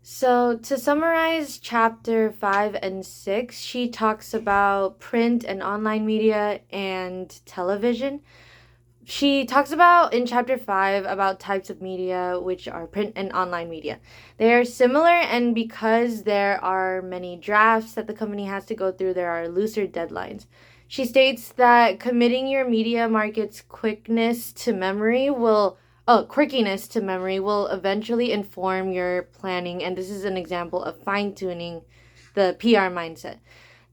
So, to summarize chapter 5 and 6, she talks about print and online media and television. She talks about in chapter 5 about types of media, which are print and online media. They are similar, and because there are many drafts that the company has to go through, there are looser deadlines. She states that committing your media market's quirkiness to memory will eventually inform your planning, and this is an example of fine tuning the PR mindset.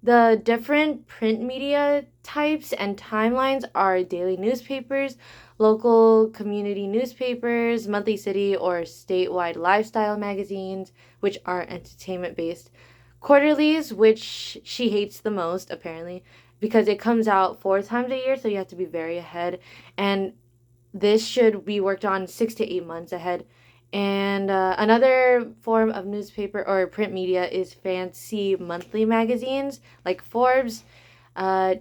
The different print media types and timelines are daily newspapers, local community newspapers, monthly city or statewide lifestyle magazines, which are entertainment based, quarterlies, which she hates the most, apparently, because it comes out 4 times a year, so you have to be very ahead. And this should be worked on 6 to 8 months ahead. And another form of newspaper or print media is fancy monthly magazines like Forbes,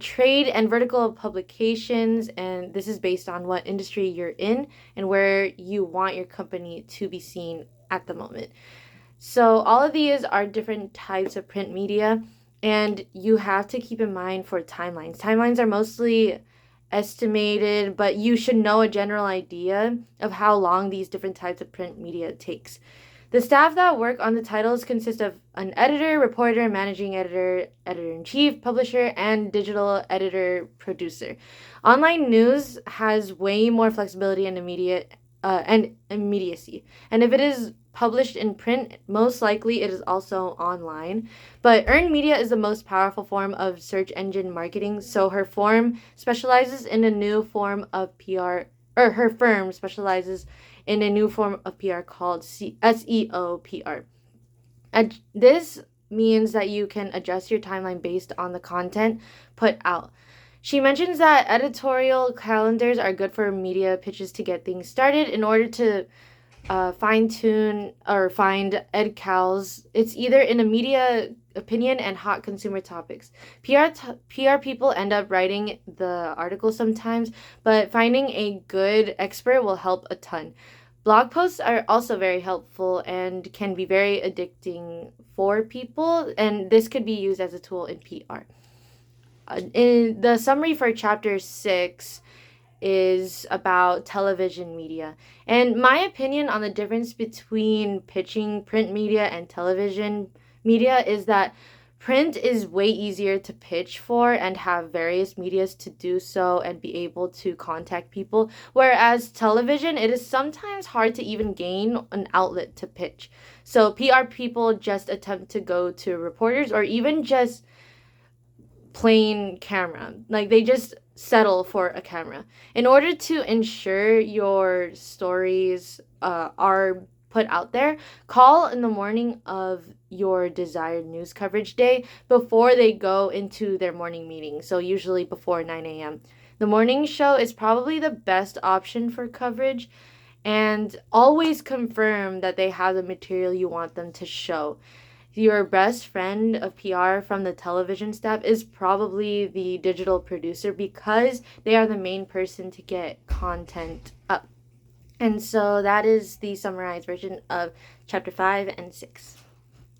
trade and vertical publications. And this is based on what industry you're in and where you want your company to be seen at the moment. So, all of these are different types of print media, and you have to keep in mind for timelines. Timelines are mostly estimated, but you should know a general idea of how long these different types of print media takes. The staff that work on the titles consist of an editor, reporter, managing editor, editor in chief, publisher, and digital editor producer. Online news has way more flexibility and immediacy. And if it is published in print, most likely it is also online. But earned media is the most powerful form of search engine marketing, so her form specializes in a new form of PR, or her firm specializes in a new form of PR called SEO PR. And this means that you can adjust your timeline based on the content put out. She mentions that editorial calendars are good for media pitches to get things started. In order to fine tune or find EdCals, it's either in a media opinion and hot consumer topics. PR people end up writing the article sometimes, but finding a good expert will help a ton. Blog posts are also very helpful and can be very addicting for people, and this could be used as a tool in PR. In the summary for chapter 6 is about television media. And my opinion on the difference between pitching print media and television media is that print is way easier to pitch for and have various medias to do so and be able to contact people, whereas television, it is sometimes hard to even gain an outlet to pitch. So PR people just attempt to go to reporters or even just plain camera. Like they just settle for a camera. In order to ensure your stories are put out there, call in the morning of your desired news coverage day before they go into their morning meeting. So usually before 9 a.m. The morning show is probably the best option for coverage, and always confirm that they have the material you want them to show. Your best friend of PR from the television staff is probably the digital producer because they are the main person to get content up. And so that is the summarized version of chapter 5 and 6.